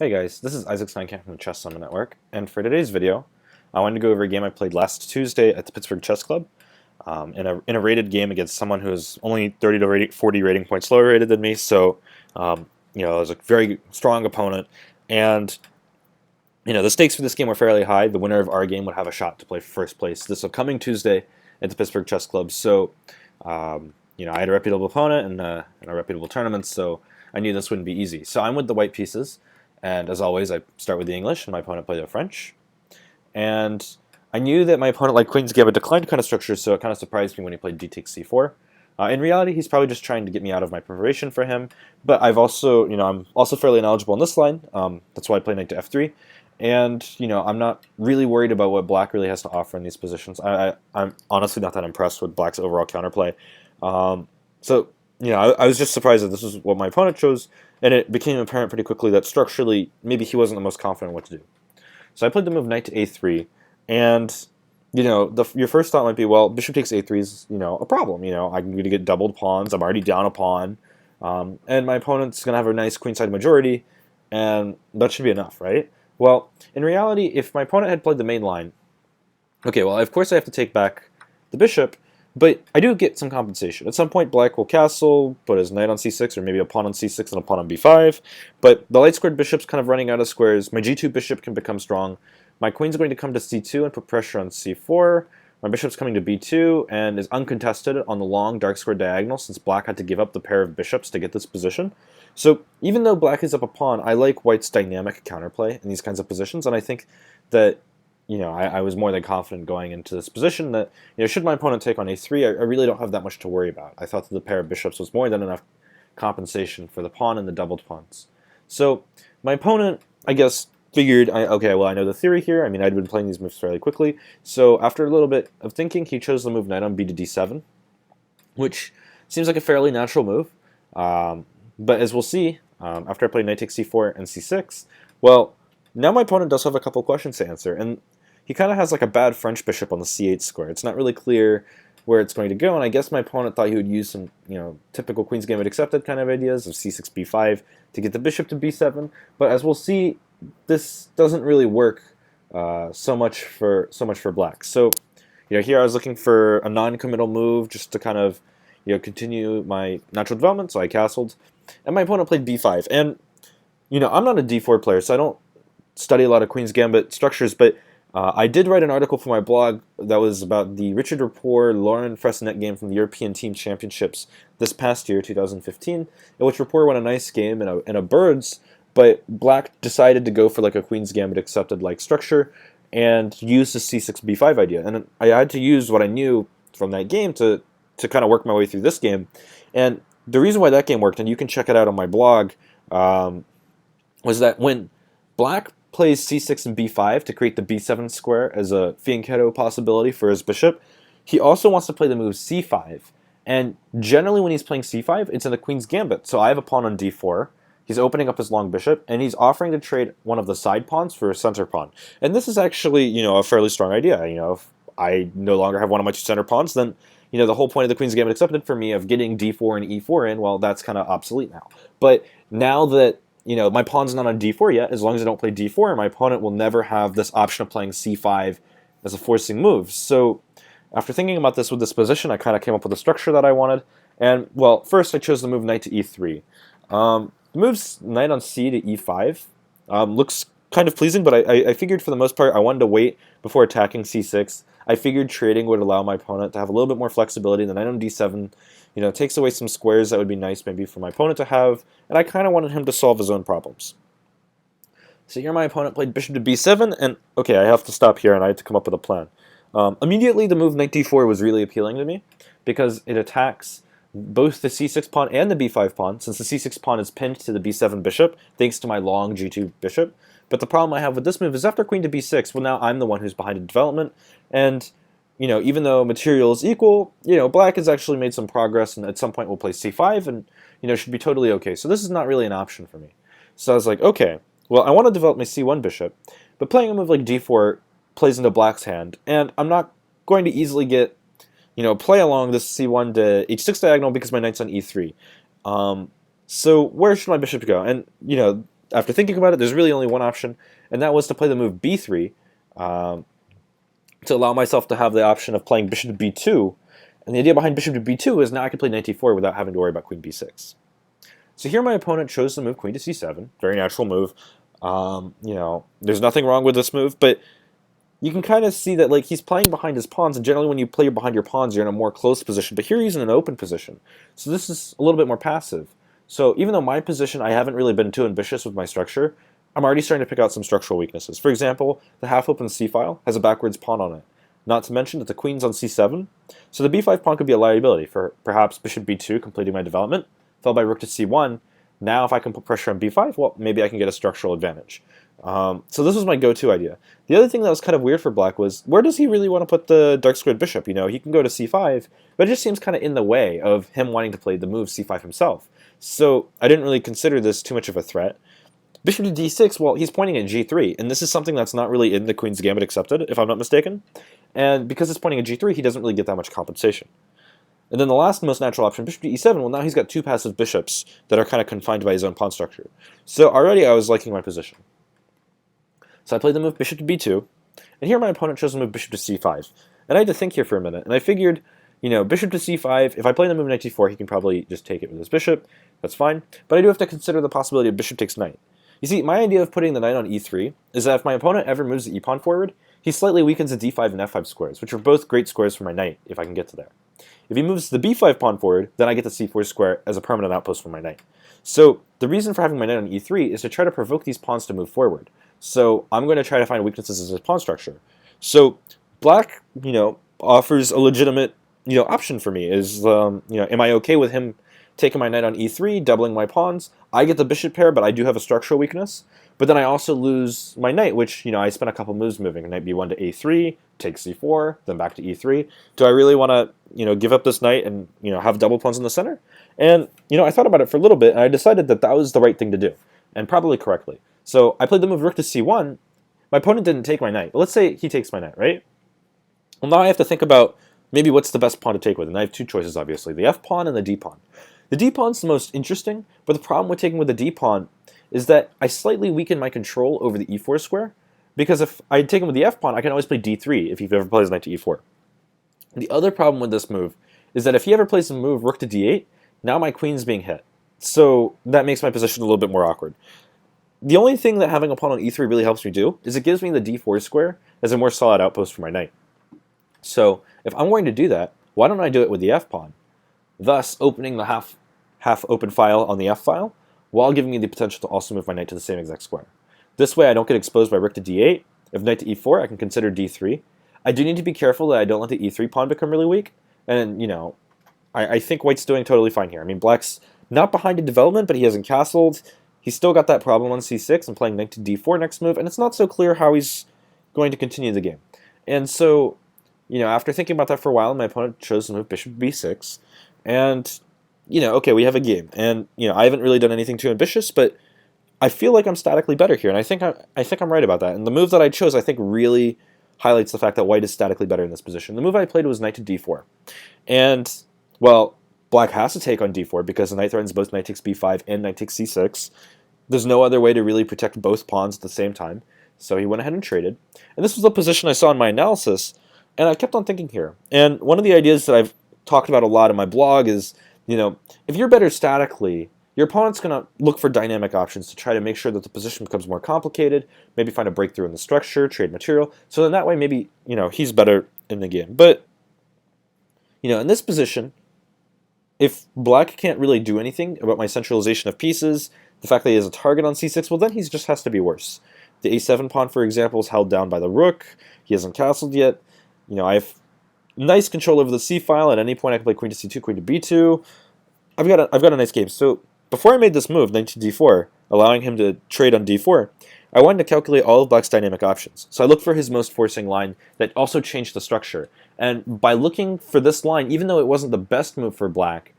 Hey guys, this is Isaac Steincamp from the Chess Summit Network, and for today's video, I wanted to go over a game I played last Tuesday at the Pittsburgh Chess Club, in a rated game against someone who is only 30 to 40 rating points lower rated than me, so it was a very strong opponent, and the stakes for this game were fairly high. The winner of our game would have a shot to play first place this upcoming Tuesday at the Pittsburgh Chess Club, so I had a reputable opponent and a reputable tournament, so I knew this wouldn't be easy. So I'm with the white pieces. And as always, I start with the English, and my opponent played the French. And I knew that my opponent liked Queen's Gambit declined kind of structure, so it kind of surprised me when he played d takes c4. In reality, he's probably just trying to get me out of my preparation for him. But I'm also fairly knowledgeable in this line. That's why I play knight to f3. And I'm not really worried about what Black really has to offer in these positions. I'm honestly not that impressed with Black's overall counterplay. I was just surprised that this is what my opponent chose, and it became apparent pretty quickly that structurally, maybe he wasn't the most confident in what to do. So I played the move knight to a3, and your first thought might be, well, bishop takes a3 is a problem. I'm going to get doubled pawns. I'm already down a pawn, and my opponent's going to have a nice queenside majority, and that should be enough, right? Well, in reality, if my opponent had played the main line, okay, well, of course I have to take back the bishop, but I do get some compensation. At some point, Black will castle, put his knight on c6, or maybe a pawn on c6 and a pawn on b5. But the light squared bishop's kind of running out of squares. My g2 bishop can become strong. My queen's going to come to c2 and put pressure on c4. My bishop's coming to b2 and is uncontested on the long dark square diagonal, since Black had to give up the pair of bishops to get this position. So even though Black is up a pawn, I like White's dynamic counterplay in these kinds of positions, and I think that I was more than confident going into this position that, should my opponent take on a3, I really don't have that much to worry about. I thought that the pair of bishops was more than enough compensation for the pawn and the doubled pawns. So my opponent, I guess, figured, okay, well, I know the theory here. I mean, I'd been playing these moves fairly quickly. So after a little bit of thinking, he chose the move knight on b to d7, which seems like a fairly natural move. But as we'll see, after I play knight takes c4 and c6, well, now my opponent does have a couple questions to answer, and he kind of has like a bad French bishop on the c8 square. It's not really clear where it's going to go, and I guess my opponent thought he would use some, typical Queen's Gambit accepted kind of ideas of c6, b5 to get the bishop to b7. But as we'll see, this doesn't really work so much for Black. So, here I was looking for a non-committal move just to kind of, continue my natural development. So I castled, and my opponent played b5. And I'm not a d4 player, so I don't study a lot of Queen's Gambit structures, but I did write an article for my blog that was about the Richard Rapport Lauren Fresnet game from the European Team Championships this past year, 2015, in which Rapport won a nice game in a birds, but Black decided to go for like a Queen's Gambit accepted like structure and use the c6 b5 idea. And I had to use what I knew from that game to kind of work my way through this game. And the reason why that game worked, and you can check it out on my blog, was that when Black plays c6 and b5 to create the b7 square as a fianchetto possibility for his bishop, he also wants to play the move c5. And generally when he's playing c5, it's in the Queen's Gambit. So I have a pawn on d4, he's opening up his long bishop, and he's offering to trade one of the side pawns for a center pawn. And this is actually, a fairly strong idea. If I no longer have one of my two center pawns, then the whole point of the Queen's Gambit accepted for me of getting d4 and e4 in, well, that's kind of obsolete now. But now that my pawn's not on d4 yet, as long as I don't play d4, my opponent will never have this option of playing c5 as a forcing move. So after thinking about this with this position, I kind of came up with a structure that I wanted. And, well, first I chose the move knight to e3. The move's knight on c to e5 looks kind of pleasing, but I figured for the most part I wanted to wait before attacking c6. I figured trading would allow my opponent to have a little bit more flexibility. The knight on d7 takes away some squares that would be nice maybe for my opponent to have, and I kind of wanted him to solve his own problems. So here my opponent played bishop to b7, and okay, I have to stop here, and I had to come up with a plan. Immediately, the move knight d4 was really appealing to me, because it attacks both the c6 pawn and the b5 pawn, since the c6 pawn is pinned to the b7 bishop, thanks to my long g2 bishop. But the problem I have with this move is after queen to b6, well, now I'm the one who's behind in development, and even though material is equal, Black has actually made some progress, and at some point we'll play c5, and, should be totally okay. So this is not really an option for me. So I was like, okay, well, I want to develop my c1 bishop, but playing a move like d4 plays into Black's hand, and I'm not going to easily get, play along this c1 to h6 diagonal because my knight's on e3. So where should my bishop go? And, after thinking about it, there's really only one option, and that was to play the move b3, to allow myself to have the option of playing bishop to b2. And the idea behind bishop to b2 is now I can play knight d4 without having to worry about queen b6. So here my opponent chose to move queen to c7. Very natural move. There's nothing wrong with this move, but you can kind of see that like he's playing behind his pawns, and generally when you play behind your pawns, you're in a more close position. But here he's in an open position, so this is a little bit more passive. So even though my position, I haven't really been too ambitious with my structure, I'm already starting to pick out some structural weaknesses. For example, the half-open c-file has a backwards pawn on it. Not to mention that the queen's on c7, so the b5 pawn could be a liability for perhaps bishop b2 completing my development, followed by rook to c1. Now if I can put pressure on b5, well, maybe I can get a structural advantage. So this was my go-to idea. The other thing that was kind of weird for black was, where does he really want to put the dark squared bishop? You know, he can go to c5, but it just seems kind of in the way of him wanting to play the move c5 himself. So I didn't really consider this too much of a threat. Bishop to d6, well, he's pointing at g3, and this is something that's not really in the Queen's Gambit accepted, if I'm not mistaken. And because it's pointing at g3, he doesn't really get that much compensation. And then the last most natural option, bishop to e7, well, now he's got two passive bishops that are kind of confined by his own pawn structure. So already I was liking my position. So I played the move bishop to b2, and here my opponent chose to move bishop to c5. And I had to think here for a minute, and I figured, you know, bishop to c5, if I play the move knight d4, he can probably just take it with his bishop. That's fine. But I do have to consider the possibility of bishop takes knight. You see, my idea of putting the knight on e3 is that if my opponent ever moves the e-pawn forward, he slightly weakens the d5 and f5 squares, which are both great squares for my knight, if I can get to there. If he moves the b5 pawn forward, then I get the c4 square as a permanent outpost for my knight. So the reason for having my knight on e3 is to try to provoke these pawns to move forward. So I'm going to try to find weaknesses in his pawn structure. So black, offers a legitimate, option for me. Is am I okay with him taking my knight on e3, doubling my pawns? I get the bishop pair, but I do have a structural weakness. But then I also lose my knight, which, I spent a couple moves moving. Knight b1 to a3, take c4, then back to e3. Do I really want to, give up this knight and, have double pawns in the center? And, I thought about it for a little bit, and I decided that that was the right thing to do, and probably correctly. So I played the move rook to c1. My opponent didn't take my knight, but let's say he takes my knight, right? Well, now I have to think about maybe what's the best pawn to take with, and I have two choices, obviously, the f pawn and the d pawn. The d pawn's the most interesting, but the problem with taking with the d pawn is that I slightly weaken my control over the e4 square, because if I take him with the f pawn, I can always play d3 if he ever plays knight to e4. The other problem with this move is that if he ever plays the move rook to d8, now my queen's being hit. So that makes my position a little bit more awkward. The only thing that having a pawn on e3 really helps me do is it gives me the d4 square as a more solid outpost for my knight. So if I'm going to do that, why don't I do it with the f pawn, thus opening the half open file on the f file, while giving me the potential to also move my knight to the same exact square. This way I don't get exposed by rook to d8. If knight to e4, I can consider d3. I do need to be careful that I don't let the e3 pawn become really weak, and I think white's doing totally fine here. I mean, black's not behind in development, but he hasn't castled. He's still got that problem on c6 and playing knight to d4 next move, and it's not so clear how he's going to continue the game. And so, after thinking about that for a while, my opponent chose to move bishop b6, and okay, we have a game, and I haven't really done anything too ambitious, but I feel like I'm statically better here, and I think I'm right about that. And the move that I chose, I think, really highlights the fact that white is statically better in this position. The move I played was knight to d4, and well, black has to take on d4 because the knight threatens both knight takes b5 and knight takes c6. There's no other way to really protect both pawns at the same time, so he went ahead and traded. And this was the position I saw in my analysis, and I kept on thinking here. And one of the ideas that I've talked about a lot in my blog is, if you're better statically, your opponent's going to look for dynamic options to try to make sure that the position becomes more complicated, maybe find a breakthrough in the structure, trade material, so then that way maybe, he's better in the game. But, in this position, if black can't really do anything about my centralization of pieces, the fact that he has a target on c6, well then he just has to be worse. The a7 pawn, for example, is held down by the rook. He hasn't castled yet. I have nice control over the c-file. At any point I can play queen to c2, queen to b2. I've got a nice game. So before I made this move, knight to d4, allowing him to trade on d4, I wanted to calculate all of black's dynamic options. So I looked for his most forcing line that also changed the structure. And by looking for this line, even though it wasn't the best move for black,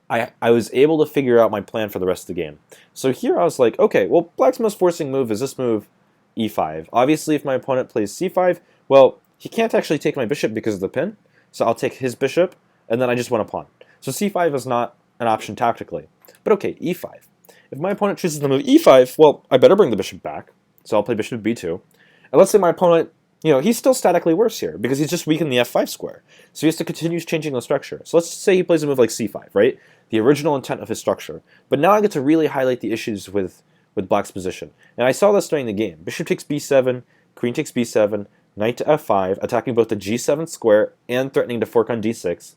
I was able to figure out my plan for the rest of the game. So here I was like, okay, well, black's most forcing move is this move, e5. Obviously, if my opponent plays c5, well, he can't actually take my bishop because of the pin, so I'll take his bishop, and then I just win a pawn. So c5 is not an option tactically. But okay, e5. if my opponent chooses to move e5, well, I better bring the bishop back. So I'll play bishop b2. And let's say my opponent, he's still statically worse here because he's just weakened the f5 square. So he has to continue changing the structure. So let's say he plays a move like c5, right? The original intent of his structure. But now I get to really highlight the issues with black's position. And I saw this during the game. Bishop takes b7, queen takes b7, knight to f5, attacking both the g7 square and threatening to fork on d6.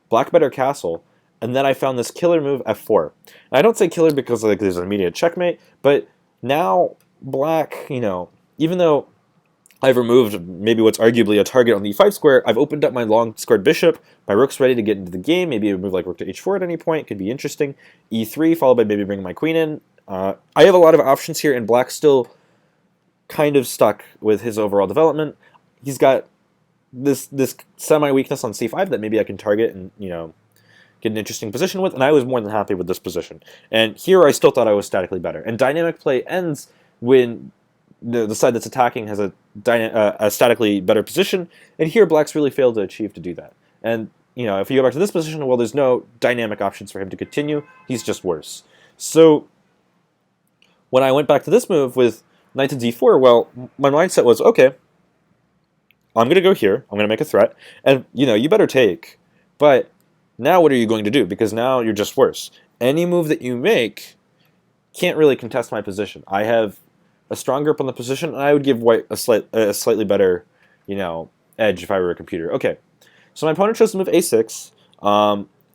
Black better castle. And then I found this killer move, f4. And I don't say killer because there's an immediate checkmate, but now black, even though I've removed maybe what's arguably a target on the e5 square, I've opened up my long squared bishop, my rook's ready to get into the game, maybe a move like rook to h4 at any point, could be interesting. e3 followed by maybe bringing my queen in. I have a lot of options here, and black's still kind of stuck with his overall development. He's got this semi-weakness on c5 that maybe I can target and, get an interesting position with, and I was more than happy with this position. And here I still thought I was statically better. And dynamic play ends when the side that's attacking has a statically better position, and here black's really failed to achieve to do that. And if you go back to this position, well, there's no dynamic options for him to continue. He's just worse. So when I went back to this move with knight to d4, well, my mindset was, okay, I'm going to go here, I'm going to make a threat, and you better take, but now what are you going to do? Because now you're just worse. Any move that you make can't really contest my position. I have a strong grip on the position, and I would give white a slightly better, edge if I were a computer. Okay, so my opponent chose to move a6.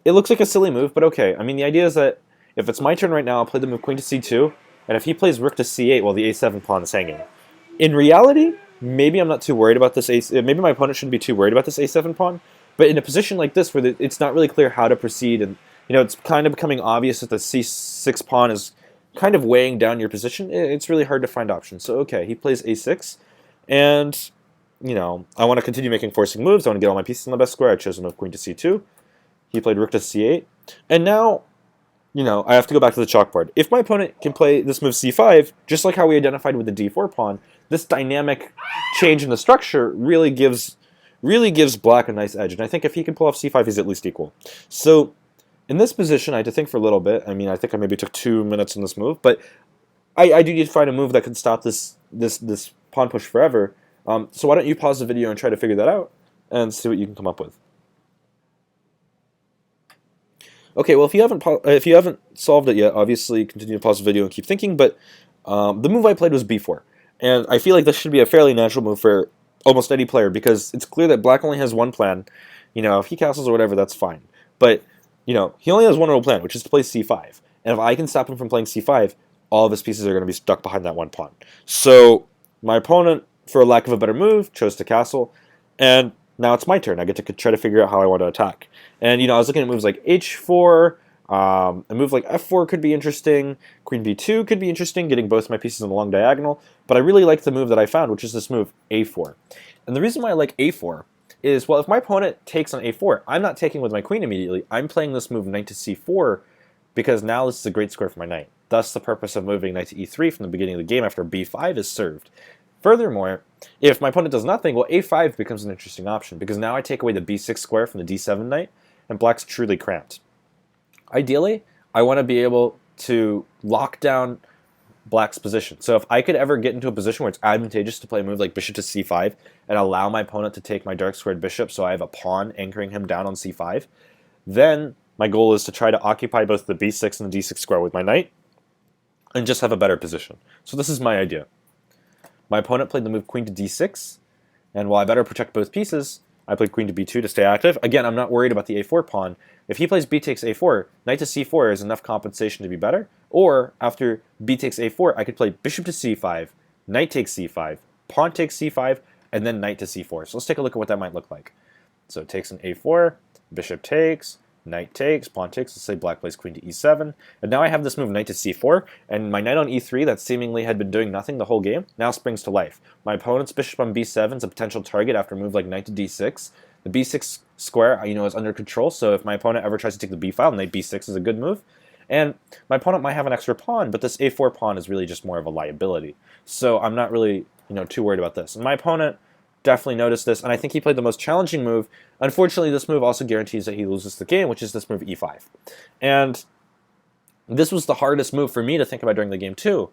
It looks like a silly move, but okay. I mean, the idea is that if it's my turn right now, I'll play the move queen to c2, and if he plays rook to c8, well, the a7 pawn is hanging. In reality, maybe I'm not too worried about this maybe my opponent shouldn't be too worried about this a7 pawn, but in a position like this where it's not really clear how to proceed, and it's kind of becoming obvious that the c6 pawn is kind of weighing down your position, it's really hard to find options. So okay, he plays a6, and I want to continue making forcing moves. I want to get all my pieces in the best square. I chose to move queen to c2. He played rook to c8, and now I have to go back to the chalkboard. If my opponent can play this move c5, just like how we identified with the d4 pawn, this dynamic change in the structure really gives black a nice edge. And I think if he can pull off c5, he's at least equal. So in this position, I had to think for a little bit. I mean, I think I maybe took 2 minutes in this move, but I do need to find a move that can stop this pawn push forever. So why don't you pause the video and try to figure that out and see what you can come up with. Okay, well, if you haven't solved it yet, obviously continue to pause the video and keep thinking. But the move I played was b4, and I feel like this should be a fairly natural move for almost any player because it's clear that black only has one plan. If he castles or whatever, that's fine. But he only has one real plan, which is to play c5. And if I can stop him from playing c5, all of his pieces are going to be stuck behind that one pawn. So my opponent, for lack of a better move, chose to castle, and now it's my turn. I get to try to figure out how I want to attack. And I was looking at moves like h4, a move like f4 could be interesting, queen b2 could be interesting, getting both my pieces in the long diagonal, but I really like the move that I found, which is this move a4. And the reason why I like a4 is, well, if my opponent takes on a4, I'm not taking with my queen immediately. I'm playing this move knight to c4 because now this is a great square for my knight. Thus, the purpose of moving knight to e3 from the beginning of the game after b5 is served. Furthermore, if my opponent does nothing, well, a5 becomes an interesting option because now I take away the b6 square from the d7 knight, and black's truly cramped. Ideally, I want to be able to lock down black's position. So if I could ever get into a position where it's advantageous to play a move like bishop to c5 and allow my opponent to take my dark squared bishop so I have a pawn anchoring him down on c5, then my goal is to try to occupy both the b6 and the d6 square with my knight and just have a better position. So this is my idea. My opponent played the move queen to d6, and while I better protect both pieces, I played queen to b2 to stay active. Again, I'm not worried about the a4 pawn. If he plays b takes a4, knight to c4 is enough compensation to be better. Or, after b takes a4, I could play bishop to c5, knight takes c5, pawn takes c5, and then knight to c4. So let's take a look at what that might look like. So it takes an a4, bishop takes, knight takes, pawn takes, let's say black plays queen to e7, and now I have this move knight to c4, and my knight on e3 that seemingly had been doing nothing the whole game now springs to life. My opponent's bishop on b7 is a potential target after a move like knight to d6. The b6 square, is under control, so if my opponent ever tries to take the b file, knight b6 is a good move. And my opponent might have an extra pawn, but this a4 pawn is really just more of a liability. So I'm not really, too worried about this. And my opponent definitely noticed this, and I think he played the most challenging move. Unfortunately, this move also guarantees that he loses the game, which is this move e5. And This was the hardest move for me to think about during the game too.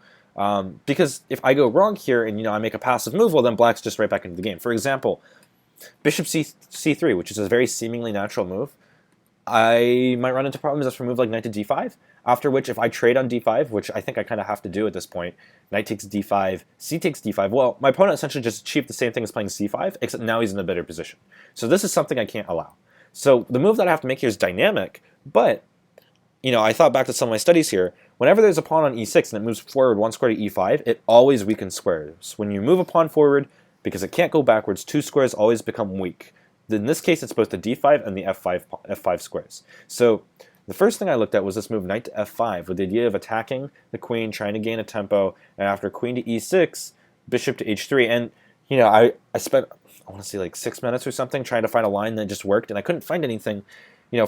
Because if I go wrong here and I make a passive move, well then black's just right back into the game. For example, bishop c3, which is a very seemingly natural move, I might run into problems just for a move like knight to d5, after which if I trade on d5, which I think I kind of have to do at this point, knight takes d5, c takes d5, well, my opponent essentially just achieved the same thing as playing c5, except now he's in a better position. So this is something I can't allow. So the move that I have to make here is dynamic, but I thought back to some of my studies here. Whenever there's a pawn on e6 and it moves forward one square to e5, it always weakens squares. When you move a pawn forward, because it can't go backwards, two squares always become weak. In this case, it's both the d5 and the f5 squares. So the first thing I looked at was this move knight to f5, with the idea of attacking the queen, trying to gain a tempo, and after queen to e6, bishop to h3. And I spent, I want to say like 6 minutes or something trying to find a line that just worked, and I couldn't find anything.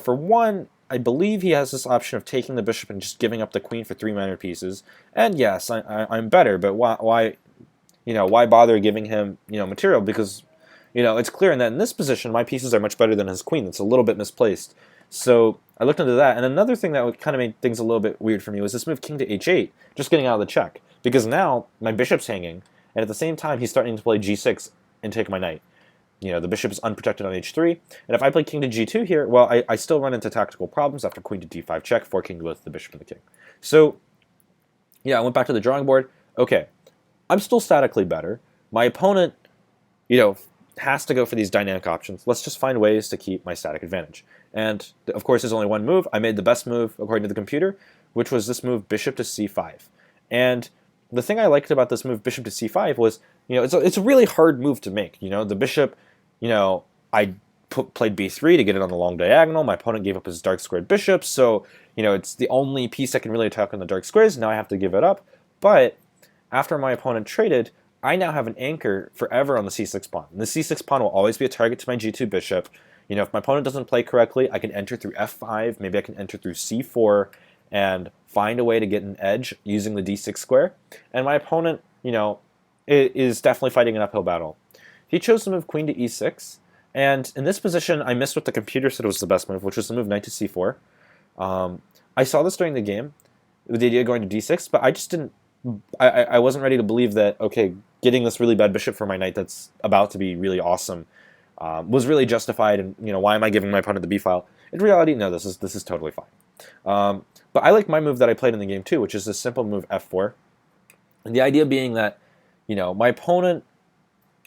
For one, I believe he has this option of taking the bishop and just giving up the queen for 3 minor pieces. And yes, I'm better, but why bother giving him material? Because it's clear that in this position, my pieces are much better than his queen. That's a little bit misplaced. So I looked into that. And another thing that kind of made things a little bit weird for me was this move king to h8, just getting out of the check. Because now my bishop's hanging, and at the same time, he's starting to play g6 and take my knight. The bishop is unprotected on h3. And if I play king to g2 here, well, I still run into tactical problems after queen to d5 check, forking both the bishop and the king. So, I went back to the drawing board. Okay, I'm still statically better. My opponent, has to go for these dynamic options. Let's just find ways to keep my static advantage. And of course, there's only one move. I made the best move according to the computer, which was this move bishop to c5. And the thing I liked about this move bishop to c5 was, it's a really hard move to make. The bishop, I played b3 to get it on the long diagonal. My opponent gave up his dark squared bishop, so it's the only piece I can really attack on the dark squares. Now I have to give it up. But after my opponent traded, I now have an anchor forever on the c6 pawn. And the c6 pawn will always be a target to my g2 bishop. If my opponent doesn't play correctly, I can enter through f5, maybe I can enter through c4, and find a way to get an edge using the d6 square. And my opponent, is definitely fighting an uphill battle. He chose to move queen to e6, and in this position, I missed what the computer said was the best move, which was to move knight to c4. I saw this during the game, with the idea of going to d6, but I just didn't. I wasn't ready to believe that, okay, getting this really bad bishop for my knight that's about to be really awesome was really justified, and why am I giving my opponent the b file? In reality, no, this is totally fine. But I like my move that I played in the game too, which is this simple move f4, and the idea being that my opponent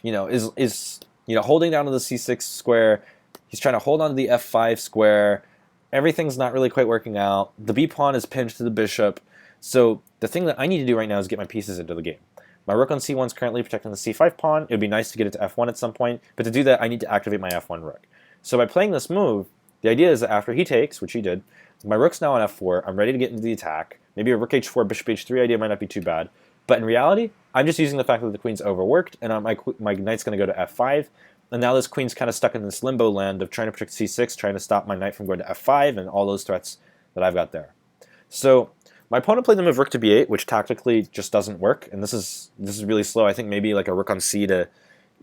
is holding down to the c6 square. He's trying to hold on to the f5 square. Everything's not really quite working out. The b pawn is pinned to the bishop. So the thing that I need to do right now is get my pieces into the game. My rook on c1 is currently protecting the c5 pawn. It would be nice to get it to f1 at some point, but to do that, I need to activate my f1 rook. So by playing this move, the idea is that after he takes, which he did, my rook's now on f4. I'm ready to get into the attack. Maybe a rook h4, bishop h3 idea might not be too bad. But in reality, I'm just using the fact that the queen's overworked, and my knight's going to go to f5. And now this queen's kind of stuck in this limbo land of trying to protect c6, trying to stop my knight from going to f5, and all those threats that I've got there. So my opponent played the move rook to b8, which tactically just doesn't work, and this is really slow. I think maybe like a rook on c to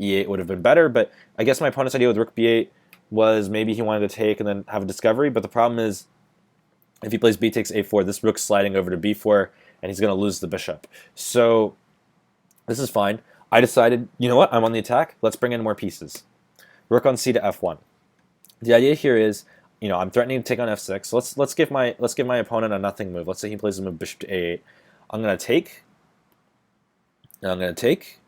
e8 would have been better, but I guess my opponent's idea with rook b8 was maybe he wanted to take and then have a discovery, but the problem is if he plays b takes a4, this rook's sliding over to b4, and he's going to lose the bishop. So this is fine. I decided, you know what, I'm on the attack, let's bring in more pieces. Rook on c to f1. The idea here is, I'm threatening to take on f6. So let's give my opponent a nothing move. Let's say he plays a move bishop to a8. I'm going to take, and I'm going to take.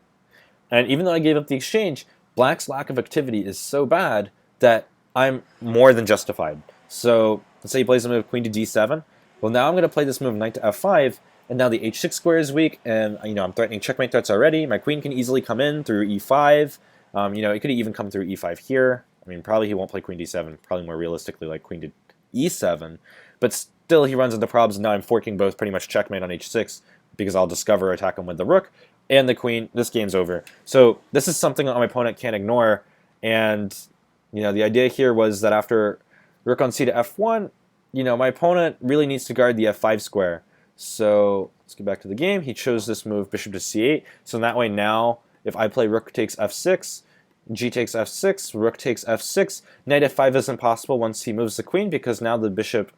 And even though I gave up the exchange, black's lack of activity is so bad that I'm more than justified. So let's say he plays a move queen to d7. Well, now I'm going to play this move knight to f5, and now the h6 square is weak, and I'm threatening checkmate threats already. My queen can easily come in through e5. It could even come through e5 here. I mean, probably he won't play queen d7, probably more realistically like queen to e7, but still he runs into problems, and now I'm forking both pretty much checkmate on h6 because I'll discover attack him with the rook and the queen. This game's over. So this is something that my opponent can't ignore, and the idea here was that after rook on c to f1, my opponent really needs to guard the f5 square. So let's get back to the game. He chose this move bishop to c8, so in that way now if I play rook takes f6, g takes f6, rook takes f6. Knight f5 isn't possible once he moves the queen because now the bishop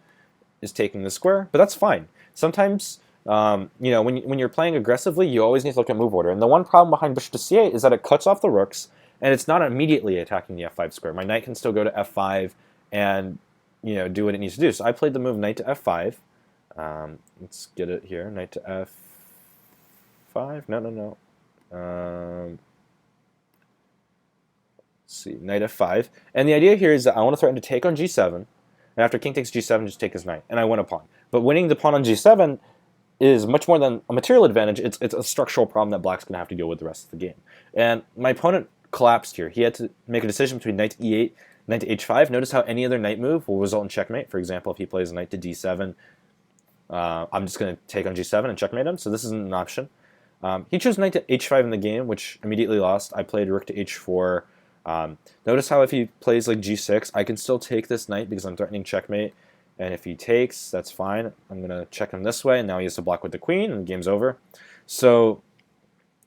is taking the square, but that's fine. sometimes when you're playing aggressively, you always need to look at move order. And the one problem behind bishop to c8 is that it cuts off the rooks, and it's not immediately attacking the f5 square. My knight can still go to f5 and do what it needs to do. So I played the move knight to f5. Let's get it here. Knight to f5. No. Let's see. Knight f5. And the idea here is that I want to threaten to take on g7. And after king takes g7, just take his knight. And I win a pawn. But winning the pawn on g7 is much more than a material advantage. It's a structural problem that black's going to have to deal with the rest of the game. And my opponent collapsed here. He had to make a decision between knight to e8, knight to h5. Notice how any other knight move will result in checkmate. For example, if he plays knight to d7, I'm just going to take on g7 and checkmate him. So this isn't an option. He chose knight to h5 in the game, which immediately lost. I played rook to h4. Notice how if he plays like g6, I can still take this knight because I'm threatening checkmate. And if he takes, that's fine. I'm going to check him this way, and now he has to block with the queen, and the game's over. So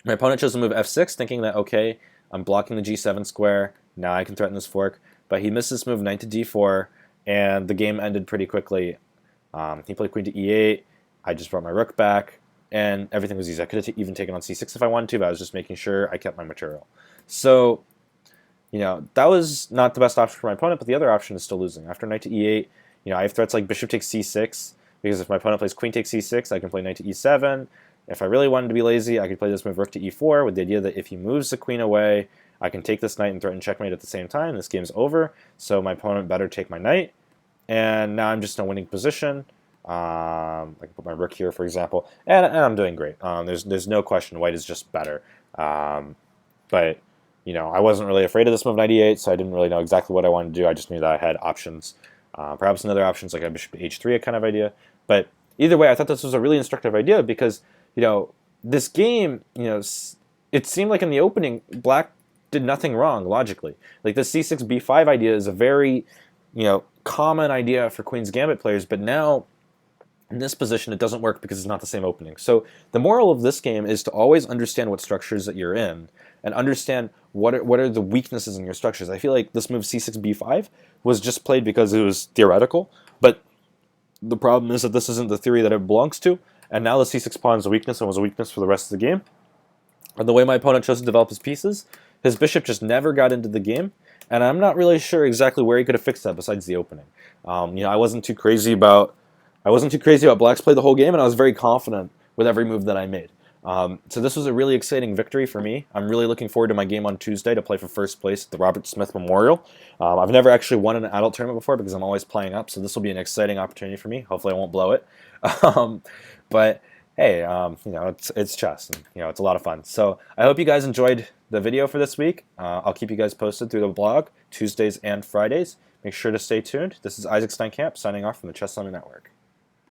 my opponent chose to move f6, thinking that, okay, I'm blocking the g7 square. Now I can threaten this fork. But he missed this move, knight to d4, and the game ended pretty quickly. He played queen to e8. I just brought my rook back, and everything was easy. I could have even taken on c6 if I wanted to, but I was just making sure I kept my material. So, that was not the best option for my opponent, but the other option is still losing. After knight to e8, I have threats like bishop takes c6, because if my opponent plays queen takes c6, I can play knight to e7. If I really wanted to be lazy, I could play this move rook to e4 with the idea that if he moves the queen away, I can take this knight and threaten checkmate at the same time. This game's over, so my opponent better take my knight. And now I'm just in a winning position. I can put my rook here, for example, and I'm doing great. There's no question white is just better. But I wasn't really afraid of this move knight e8, so I didn't really know exactly what I wanted to do. I just knew that I had options. Perhaps another options like a bishop h3, a kind of idea. But either way, I thought this was a really instructive idea because this game, it seemed like in the opening black did nothing wrong logically. Like the c6 b5 idea is a very common idea for Queen's Gambit players, but now in this position it doesn't work because it's not the same opening. So the moral of this game is to always understand what structures that you're in and understand what are the weaknesses in your structures. I feel like this move c6 b5 was just played because it was theoretical, but the problem is that this isn't the theory that it belongs to, and now the c6 pawn is a weakness and was a weakness for the rest of the game. And the way my opponent chose to develop his pieces, his bishop just never got into the game, and I'm not really sure exactly where he could have fixed that besides the opening. I wasn't too crazy about black's play the whole game, and I was very confident with every move that I made. So this was a really exciting victory for me. I'm really looking forward to my game on Tuesday to play for first place at the Robert Smith Memorial. I've never actually won an adult tournament before because I'm always playing up, so this will be an exciting opportunity for me. Hopefully I won't blow it. But hey, it's chess, and it's a lot of fun. So I hope you guys enjoyed the video for this week. I'll keep you guys posted through the blog Tuesdays and Fridays. Make sure to stay tuned. This is Isaac Steincamp signing off from the Chess Summit Network.